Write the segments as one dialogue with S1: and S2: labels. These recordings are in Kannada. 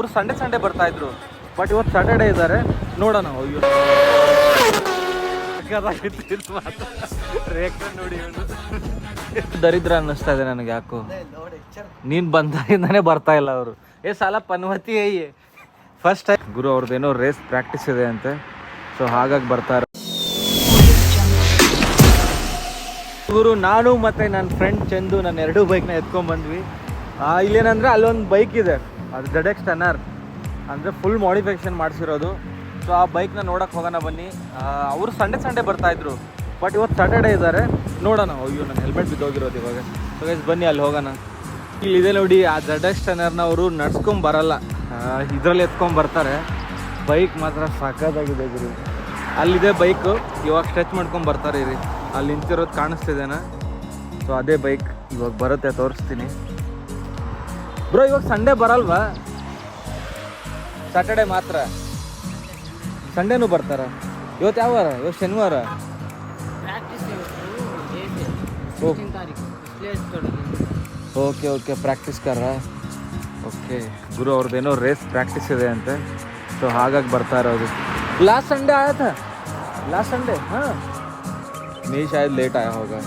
S1: ಅವರು ಸಂಡೇ ಬರ್ತಾ ಇದ್ರು, ಬಟ್ ಇವತ್ತು ಸ್ಯಾಟರ್ಡೇ ಇದ್ದಾರೆ. ನೋಡೋಣ. ಅಯ್ಯೋ ರೇಖಾ ನೋಡಿ, ದರಿದ್ರ ಅನ್ನಿಸ್ತಾ ಇದೆ ನನಗೆ. ಯಾಕೋ ನೀನ್ ಬಂದಾಗಿಂದಾನೇ ಬರ್ತಾ ಇಲ್ಲ ಅವರು. ಸಾಲ ಪನ್ವತಿ ಫಸ್ಟ್ ಟೈಮ್ ಗುರು ಅವ್ರದ್ದೇನೋ ರೇಸ್ ಪ್ರಾಕ್ಟೀಸ್ ಇದೆ ಅಂತೆ, ಸೊ ಹಾಗಾಗಿ ಬರ್ತಾರೆ ಗುರು. ನಾನು ಮತ್ತೆ ನನ್ನ ಫ್ರೆಂಡ್ ಚಂದು ನನ್ನ ಎರಡೂ ಬೈಕ್ನ ಎತ್ಕೊಂಡ್ ಬಂದ್ವಿ. ಇಲ್ಲೇನಂದ್ರೆ ಅಲ್ಲೊಂದು ಬೈಕ್ ಇದೆ, ಅದು ZX ಟನ್ನರ್ ಅಂದರೆ ಫುಲ್ ಮಾಡಿಫಿಕೇಷನ್ ಮಾಡಿಸಿರೋದು. ಸೊ ಆ ಬೈಕ್ನ ನೋಡೋಕೆ ಹೋಗೋಣ ಬನ್ನಿ. ಅವರು ಸಂಡೇ ಬರ್ತಾ ಇದ್ರು, ಬಟ್ ಇವತ್ತು ಸ್ಯಾಟರ್ಡೇ ಇದ್ದಾರೆ. ನೋಡೋಣ. ಅಯ್ಯೋ ನನ್ನ ಹೆಲ್ಮೆಟ್ ಬಿದ್ದೋಗಿರೋದು ಇವಾಗ. ಸೊ ಗೈಸ್ ಬನ್ನಿ ಅಲ್ಲಿ ಹೋಗೋಣ. ಇಲ್ಲಿದೆ ನೋಡಿ, ಆ ZX ಟನ್ನರ್ನ ಅವರು ನಡ್ಸ್ಕೊಂಡ್ ಬರಲ್ಲ, ಇದರಲ್ಲಿ ಎತ್ಕೊಂಡ್ ಬರ್ತಾರೆ. ಬೈಕ್ ಮಾತ್ರ ಸಖತ್ತಾಗಿದೆ ಗುರು. ಅಲ್ಲಿದೆ ಬೈಕು, ಇವಾಗ ಸ್ಟ್ರೆಚ್ ಮಾಡ್ಕೊಂಡು ಬರ್ತಾರೆ. ಇರಿ ಅಲ್ಲಿ ನಿಂತಿರೋದು ಕಾಣಿಸ್ತಿದ್ದೇನಾ? ಸೊ ಅದೇ ಬೈಕ್ ಇವಾಗ ಬರುತ್ತೆ, ತೋರಿಸ್ತೀನಿ ಬ್ರೋ. ಇವಾಗ ಸಂಡೇ ಬರಲ್ವಾ? ಸ್ಯಾಟರ್ಡೇ ಮಾತ್ರ. ಸಂಡೇನೂ ಬರ್ತಾರ? ಇವತ್ತು ಯಾವ ವಾರ? ಇವತ್ತು ಶನಿವಾರ. ಓಕೆ ಪ್ರಾಕ್ಟೀಸ್ ಕಾರ. ಓಕೆ ಗುರು ಅವ್ರದ್ದೇನೋ ರೇಸ್ ಪ್ರಾಕ್ಟೀಸ್ ಇದೆ ಅಂತೆ, ಸೊ ಹಾಗಾಗಿ ಬರ್ತಾ ಇರೋದು. लास्ट संडे आया था, लास्ट संडे. हाँ नहीं शायद लेट आया होगा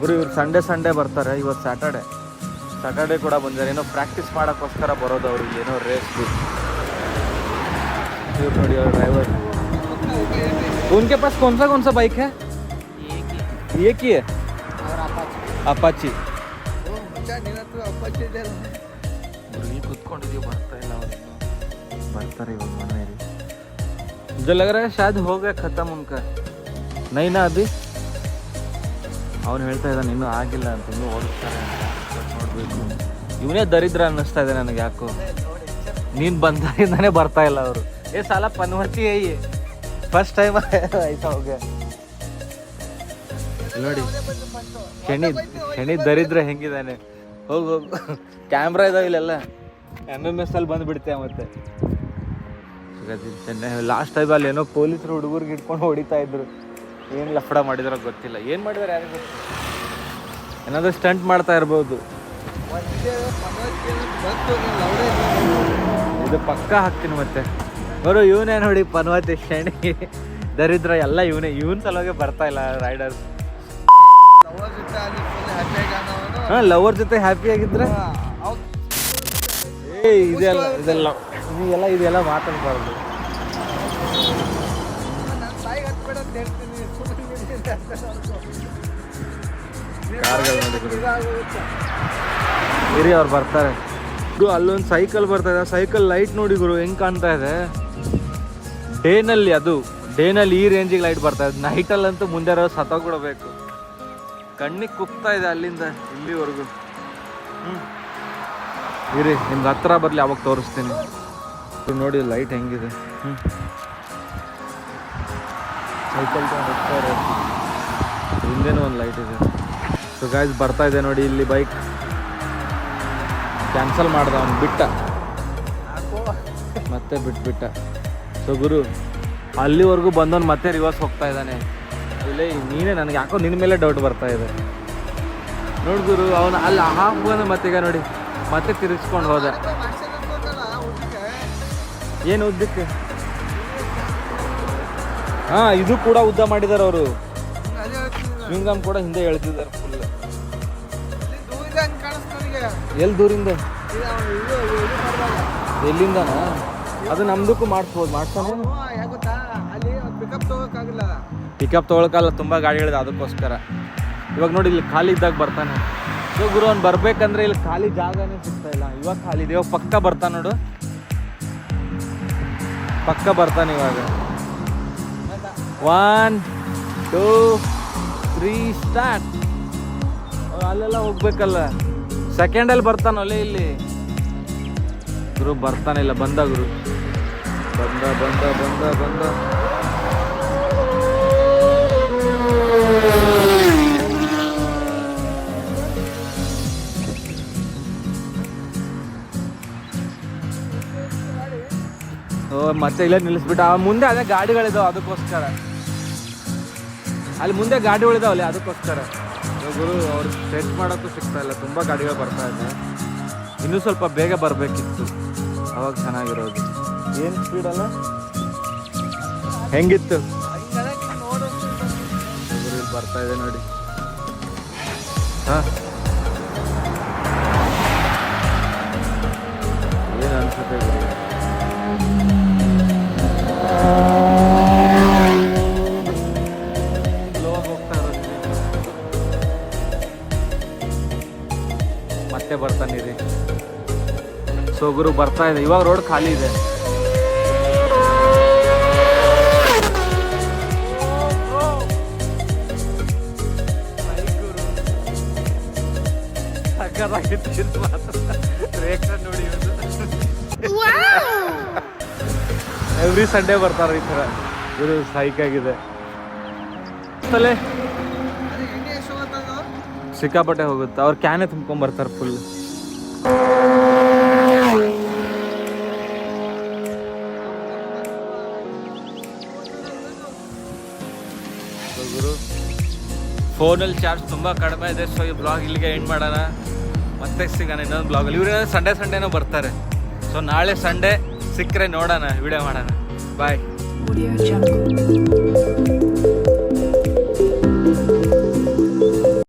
S1: ಗುರು. ಇವ್ರು ಸಂಡೇ ಬರ್ತಾರೆ, ಇವತ್ತು ಸ್ಯಾಟರ್ಡೇ ಕೂಡ ಬಂದಿದ್ದಾರೆ. ಏನೋ ಪ್ರಾಕ್ಟೀಸ್ ಮಾಡೋಕ್ಕೋಸ್ಕರ ಬರೋದು ಅವ್ರಿಗೆ, ಏನೋ ರೇಸ್ದು. ಇವ್ರು ನೋಡಿ ಅವ್ರ ಡ್ರೈವರ್. उनके पास कौन सा बाइक है? एक ही है ಅಪಾಚಿ. ಕೂತ್ಕೊಂಡಿದ್ದೀವಿ, ಬರ್ತಾ ಇಲ್ಲ ಅವ್ರು. ಬರ್ತಾರೆ ಇವಾಗ ಮನೆಯಲ್ಲಿ. मुझे लग रहा है शायद हो गया खत्म उनका, नहीं ना अभी. ಅವನು ಹೇಳ್ತಾ ಇದ್ದಾನೆ ಇನ್ನೂ ಆಗಿಲ್ಲ ಅಂತ, ಇನ್ನೂ ಓಡಿಸ್ತಾರೆ ಅಂತ. ನೋಡಬೇಕು. ಇವನೇ ದರಿದ್ರ ಅನ್ನಿಸ್ತಾ ಇದೆ ನನಗೆ. ಯಾಕೋ ನೀನು ಬಂದಾಗಿಂದಾನೇ ಬರ್ತಾ ಇಲ್ಲ ಅವರು. ಸಾಲ ಪನ್ವತಿ ಫಸ್ಟ್ ಟೈಮ್ ಆಯ್ತಾ ಹೋಗ. ನೋಡಿ ಶನಿ ದರಿದ್ರ ಹೆಂಗಿದ್ದಾನೆ. ಹೋಗು ಕ್ಯಾಮ್ರಾ ಇದಾವೆ ಇಲ್ಲೆಲ್ಲ. MMS ಅಲ್ಲಿ ಬಂದುಬಿಡ್ತೆ ಮತ್ತೆ. ಲಾಸ್ಟ್ ಟೈಮ್ ಅಲ್ಲಿ ಏನೋ ಪೊಲೀಸರು ಹುಡುಗರಿಗೆ ಇಟ್ಕೊಂಡು ಹೊಡಿತಾ ಇದ್ರು. ಏನು ಲಫಡ ಮಾಡಿದಾರೋ ಗೊತ್ತಿಲ್ಲ, ಏನು ಮಾಡಿದಾರೆ ಯಾರಿಗೂ. ಏನಾದರೂ ಸ್ಟಂಟ್ ಮಾಡ್ತಾ ಇರ್ಬೋದು. ಇದು ಪಕ್ಕ ಹಾಕ್ತೀನಿ ಮತ್ತೆ. ಅವರು ಇವನೇ ನೋಡಿ, ಪನ್ವತಿ ಶಣಿ ದರಿದ್ರ ಎಲ್ಲ ಇವನ್ ಸಲುವಾಗಿ ಬರ್ತಾ ಇಲ್ಲ ರೈಡರ್ಸ್. ಲವರ್ ಜೊತೆ ಹ್ಯಾಪಿ ಆಗಿದ್ರೆ ಇದೆಲ್ಲ ಮಾತಾಡ್ಬಾರ್ದು. ಇರಿ ಅವ್ರು ಬರ್ತಾರೆ. ಅಲ್ಲೊಂದು ಸೈಕಲ್ ಬರ್ತಾ ಇದೆ. ಸೈಕಲ್ ಲೈಟ್ ನೋಡಿ ಗುರು ಹೆಂಗ್ ಕಾಣ್ತಾ ಇದೆ. ಡೇನಲ್ಲಿ ಈ ರೇಂಜಿಗೆ ಲೈಟ್ ಬರ್ತಾ ಇದೆ. ನೈಟಲ್ಲಂತೂ ಮುಂದೆ ಇರೋ ಸತ್ತೋಗ್ಬಿಡಬೇಕು. ಕಣ್ಣಿಗೆ ಕುಗ್ತಾ ಇದೆ ಅಲ್ಲಿಂದ ಇಲ್ಲಿವರೆಗೂ. ಇರಿ ನಿಮ್ಗೆ ಹತ್ರ ಬರಲಿ, ಅವಾಗ ತೋರಿಸ್ತೀನಿ. ನೋಡಿ ಲೈಟ್ ಹೆಂಗಿದೆ. ಸೈಕಲ್ ಹೋಗ್ತಾ ಇರೋದು, ಹಿಂದೇನೂ ಒಂದು ಲೈಟ್ ಇದೆ. ಸೊ ಗಾಯ್ಸ್ ಬರ್ತಾ ಇದೆ ನೋಡಿ, ಇಲ್ಲಿ ಬೈಕ್ ಕ್ಯಾನ್ಸಲ್ ಮಾಡ್ದ ಅವ್ನು, ಬಿಟ್ಟ ಮತ್ತೆ ಬಿಟ್ಬಿಟ್ಟ. ಸೊ ಗುರು ಅಲ್ಲಿವರೆಗೂ ಬಂದವನು ಮತ್ತೆ ರಿವರ್ಸ್ ಹೋಗ್ತಾ ಇದ್ದಾನೆ. ಇಲ್ಲೇ ನೀನೇ, ನನಗೆ ಯಾಕೋ ನಿನ್ನ ಮೇಲೆ ಡೌಟ್ ಬರ್ತಾ ಇದೆ. ನೋಡಿ ಗುರು, ಅವನು ಅಲ್ಲಿ ಹಾಕ್ಬಂದು ಮತ್ತೀಗ ನೋಡಿ ಮತ್ತೆ ತಿರುಗಿಸ್ಕೊಂಡು ಹೋದ. ಏನು ಉದ್ದಕ್ಕೆ? ಹಾಂ ಇದು ಕೂಡ ಉದ್ದ ಮಾಡಿದ್ದಾರೆ ಅವರು. ಸ್ವಿಂಗಮ್ ಕೂಡ ಹಿಂದೆ ಹೇಳ್ತಿದ್ದಾರೆ ಫುಲ್. ಎಲ್ಲಿ ದೂರಿಂದ? ಎಲ್ಲಿಂದನಾ? ಅದು ನಮ್ದಕ್ಕೂ ಮಾಡ್ಸೋಣ. ಪಿಕಪ್ ತೊಗೊಳಕಲ್ಲ, ತುಂಬ ಗಾಡಿಗಳಿದೆ ಅದಕ್ಕೋಸ್ಕರ. ಇವಾಗ ನೋಡಿ ಇಲ್ಲಿ ಖಾಲಿ ಇದ್ದಾಗ ಬರ್ತಾನೆ. ಸೊ ಗುರು ಅವ್ನು ಬರ್ಬೇಕಂದ್ರೆ ಇಲ್ಲಿ ಖಾಲಿ ಜಾಗನೇ ಸಿಗ್ತಾ ಇಲ್ಲ. ಇವಾಗ ಖಾಲಿ ಇದೆ. ಇವಾಗ ಪಕ್ಕ ಬರ್ತಾನೆ ನೋಡು, ಪಕ್ಕ ಬರ್ತಾನೆ ಇವಾಗ. 1 2 3 ಸ್ಟಾರ್ಟ್. ಅಲ್ಲೆಲ್ಲ ಹೋಗ್ಬೇಕಲ್ಲ, ಸೆಕೆಂಡಲ್ಲಿ ಬರ್ತಾನಲ್ಲೇ ಇಲ್ಲಿ. ಗುರು ಬರ್ತಾನೆ ಇಲ್ಲ. ಬಂದ ಗುರು, ಬಂದ. ಮತ್ತೆ ಇಲ್ಲ ನಿಲ್ಲಿಸ್ಬಿಟ್ಟು. ಮುಂದೆ ಅದೇ ಗಾಡಿಗಳಿದಾವೆ ಅದಕ್ಕೋಸ್ಕರ. ಅಲ್ಲಿ ಮುಂದೆ ಗಾಡಿಗಳಿದಾವಲ್ಲಿ ಅದಕ್ಕೋಸ್ಕರ. ಗುರು ಅವ್ರು ಸ್ಟ್ರೆಚ್ ಮಾಡೋಕ್ಕೂ ಸಿಗ್ತಾ ಇಲ್ಲ, ತುಂಬ ಗಾಡಿಗಳು ಬರ್ತಾ ಇದೆ. ಇನ್ನೂ ಸ್ವಲ್ಪ ಬೇಗ ಬರಬೇಕಿತ್ತು. ಅವಾಗ ಚೆನ್ನಾಗಿರೋದು. ಏನು ಸ್ಪೀಡಲ್ಲ ಹೆಂಗಿತ್ತು ಬರ್ತಾ ಇದೆ ನೋಡಿ. ಹಾಂ ಏನು ಅನ್ಸುತ್ತೆ ಸ್ಲೋವಾಗಿ ಹೋಗ್ತಾ ಇರೋದು. ಮತ್ತೆ ಬರ್ತಾನಿರಿ. ಸೊ ಗುರು ಬರ್ತಾ ಇದೆ. ಇವಾಗ ರೋಡ್ ಖಾಲಿ ಇದೆ. ನೋಡಿ ಎವ್ರಿ ಸಂಡೇ ಬರ್ತಾರೆ ಈ ಥರ. ಇದು ಸೈಕ್ ಆಗಿದೆ. ಸಿಕ್ಕಾಪಟ್ಟೆ ಹೋಗುತ್ತೆ. ಅವ್ರು ಕ್ಯಾನೆ ತುಂಬ್ಕೊಂಡ್ ಬರ್ತಾರೆ ಫುಲ್. ಗುರು ಫೋನಲ್ಲಿ ಚಾರ್ಜ್ ತುಂಬ ಕಡಿಮೆ ಇದೆ. ಸೊ ಈ ಬ್ಲಾಗ್ ಇಲ್ಲಿಗೆ ಎಂಡ್ ಮಾಡೋಣ. ಮತ್ತೆ ಸಿಗೋಣ ಇನ್ನೊಂದು ಬ್ಲಾಗಲ್ಲಿ. ಇವ್ರೇನಾದ್ರು ಸಂಡೇನೂ ಬರ್ತಾರೆ. ಸೊ ನಾಳೆ ಸಂಡೇ ಸಿಕ್ಕರೆ ನೋಡೋಣ, ವಿಡಿಯೋ ಮಾಡೋಣ. ಬಾಯ್.